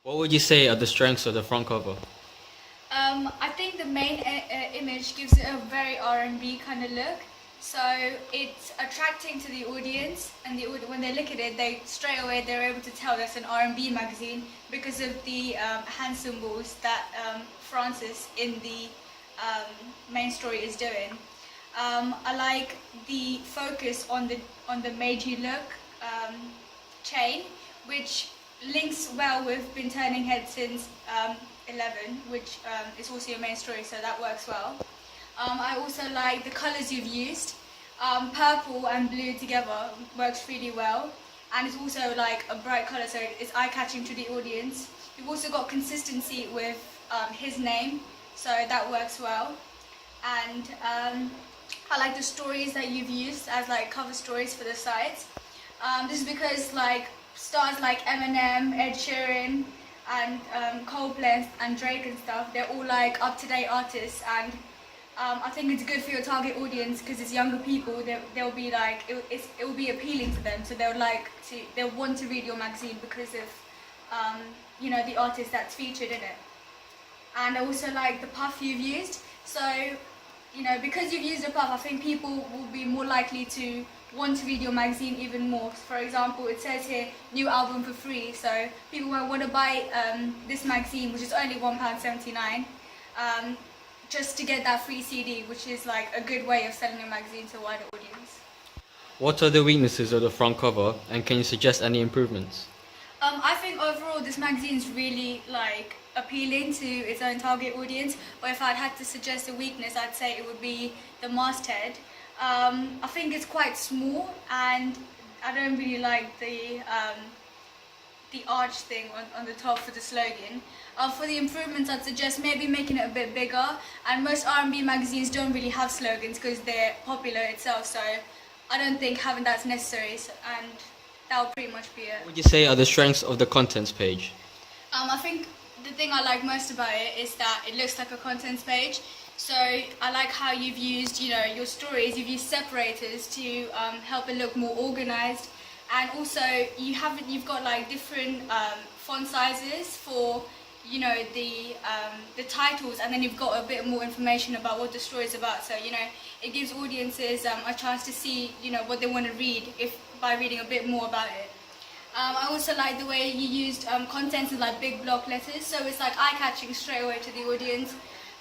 What would you say are the strengths of the front cover? I think the main image gives it a very R&B kind of look. So it's attracting to the audience, and when they look at it, they straight away they're able to tell that's an R&B magazine because of the hand symbols that Francis in the main story is doing. I like the focus on the Made You Look chain, which links well with Been Turning Heads since 11, which is also your main story, so that works well. I also like the colours you've used. Purple and blue together works really well, and it's also like a bright colour, so it's eye-catching to the audience. You've also got consistency with his name, so that works well. And I like the stories that you've used as like cover stories for the sites. This is because like stars like Eminem, Ed Sheeran, and Coldplay and Drake and stuff, they're all like up-to-date artists, and I think it's good for your target audience because it's younger people. They'll be like it will be appealing to them, so they'll want to read your magazine because of the artist that's featured in it. And I also like the puff you've used. So because you've used a puff, I think people will be more likely to want to read your magazine even more. For example, it says here, new album for free, so people will want to buy this magazine, which is only £1.79, just to get that free CD, which is like a good way of selling your magazine to a wider audience. What are the weaknesses of the front cover, and can you suggest any improvements? I think overall this magazine is really like appealing to its own target audience, but if I'd had to suggest a weakness, I'd say it would be the masthead. I think it's quite small, and I don't really like the arch thing on the top for the slogan. For the improvements, I'd suggest maybe making it a bit bigger, and most R&B magazines don't really have slogans because they're popular itself, so I don't think having that's necessary, and that would pretty much be it. What would you say are the strengths of the contents page? I think the thing I like most about it is that it looks like a contents page. So I like how you've used, your stories. You've used separators to help it look more organised, and also you've got like different font sizes for the titles, and then you've got a bit more information about what the story is about. So it gives audiences a chance to see what they want to read by reading a bit more about it. I also like the way you used contents in like big block letters, so it's like eye-catching straight away to the audience.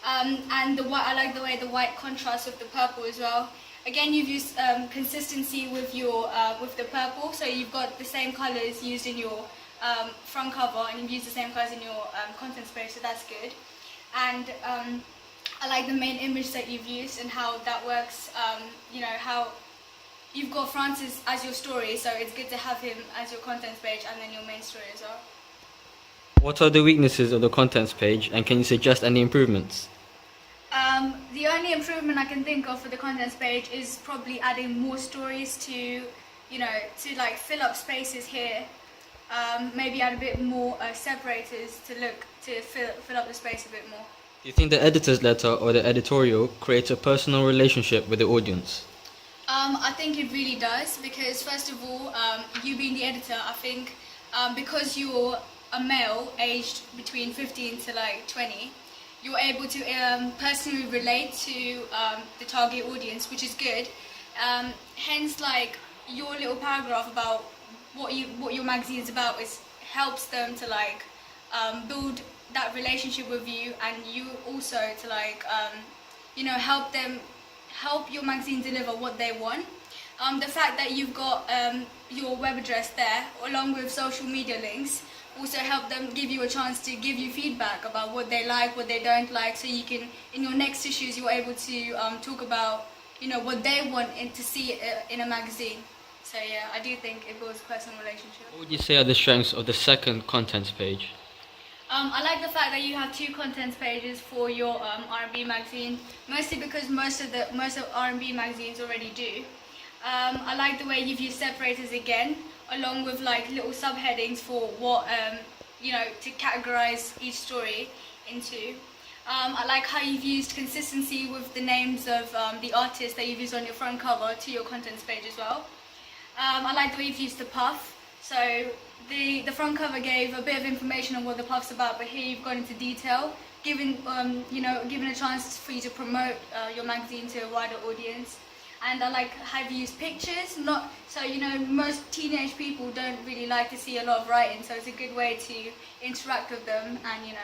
And I like the way the white contrasts with the purple as well. Again, you've used consistency with the purple, so you've got the same colours used in your front cover, and you've used the same colours in your contents page, so that's good. And I like the main image that you've used and how that works. How you've got Francis as your story, so it's good to have him as your contents page and then your main story as well. What are the weaknesses of the contents page, and can you suggest any improvements? The only improvement I can think of for the contents page is probably adding more stories to like fill up spaces here. Maybe add a bit more separators to fill up the space a bit more. Do you think the editor's letter or the editorial creates a personal relationship with the audience? I think it really does, because first of all, you being the editor, I think because you're a male aged between 15 to like 20, you're able to personally relate to the target audience, which is good. Hence, like your little paragraph about what your magazine is about helps them to like build that relationship with you, and you also to like help your magazine deliver what they want. The fact that you've got your web address there along with social media links also help them give you a chance to give you feedback about what they like, what they don't like, so you can, in your next issues, you're able to talk about what they want to see in a magazine. So yeah, I do think it builds a personal relationship. What would you say are the strengths of the second contents page? I like the fact that you have two contents pages for your R&B magazine, mostly because most of R&B magazines already do. I like the way you've used separators again, along with like little subheadings for what to categorize each story into. I like how you've used consistency with the names of the artists that you've used on your front cover to your contents page as well. I like the way you've used the puff. So the front cover gave a bit of information on what the puff's about, but here you've gone into detail, given given a chance for you to promote your magazine to a wider audience. And I like how you use pictures, not so most teenage people don't really like to see a lot of writing, so it's a good way to interact with them and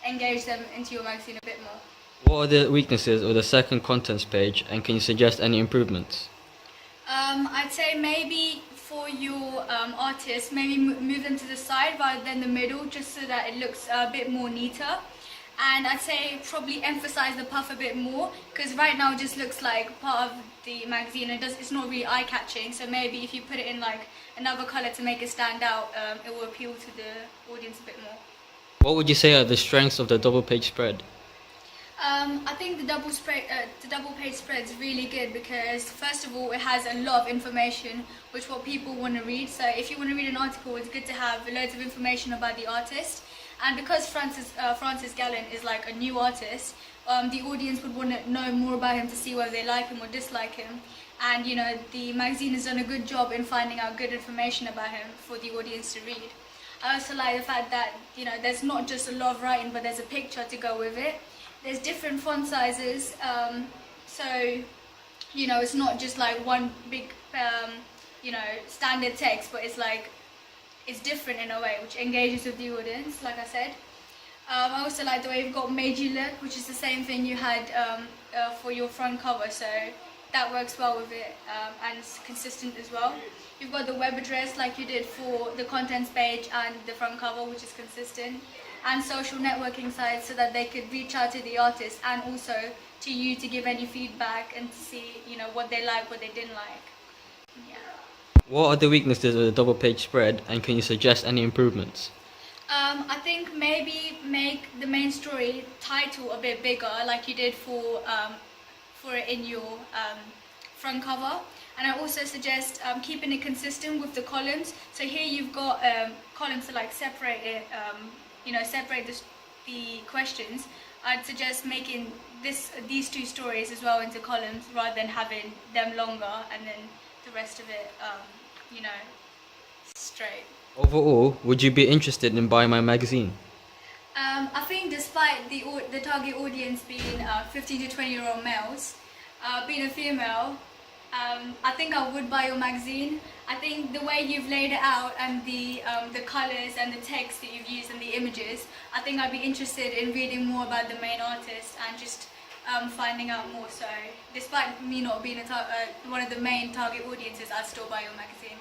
engage them into your magazine a bit more. What are the weaknesses of the second contents page, and can you suggest any improvements? I'd say maybe for your artists, maybe move them to the side rather than the middle, just so that it looks a bit more neater. And I'd say probably emphasize the puff a bit more, because right now it just looks like part of the magazine. It's not really eye-catching, so maybe if you put it in like another colour to make it stand out, it will appeal to the audience a bit more. What would you say are the strengths of the double page spread? I think the double page spread is really good because first of all it has a lot of information, which what people want to read. So if you want to read an article, it's good to have loads of information about the artist. And because Francis Gallen is like a new artist, the audience would want to know more about him to see whether they like him or dislike him. And the magazine has done a good job in finding out good information about him for the audience to read. I also like the fact that there's not just a lot of writing, but there's a picture to go with it. There's different font sizes, so it's not just like one big standard text, but it's different in a way, which engages with the audience, like I said. I also like the way you've got Meiji look, which is the same thing you had for your front cover, so that works well with it and it's consistent as well. You've got the web address like you did for the contents page and the front cover, which is consistent, and social networking sites so that they could reach out to the artist and also to you to give any feedback and to see what they like, what they didn't like. Yeah. What are the weaknesses of the double page spread, and can you suggest any improvements? I think maybe make the main story title a bit bigger, like you did for it in your front cover. And I also suggest keeping it consistent with the columns. So here you've got columns to like separate it, separate the questions. I'd suggest making these two stories as well into columns rather than having them longer and then the rest of it, straight. Overall, would you be interested in buying my magazine? I think despite the target audience being 15 to 20-year-old males, being a female, I think I would buy your magazine. I think the way you've laid it out and the colours and the text that you've used and the images, I think I'd be interested in reading more about the main artist and just finding out more. So despite me not being one of the main target audiences, I'd still buy your magazine.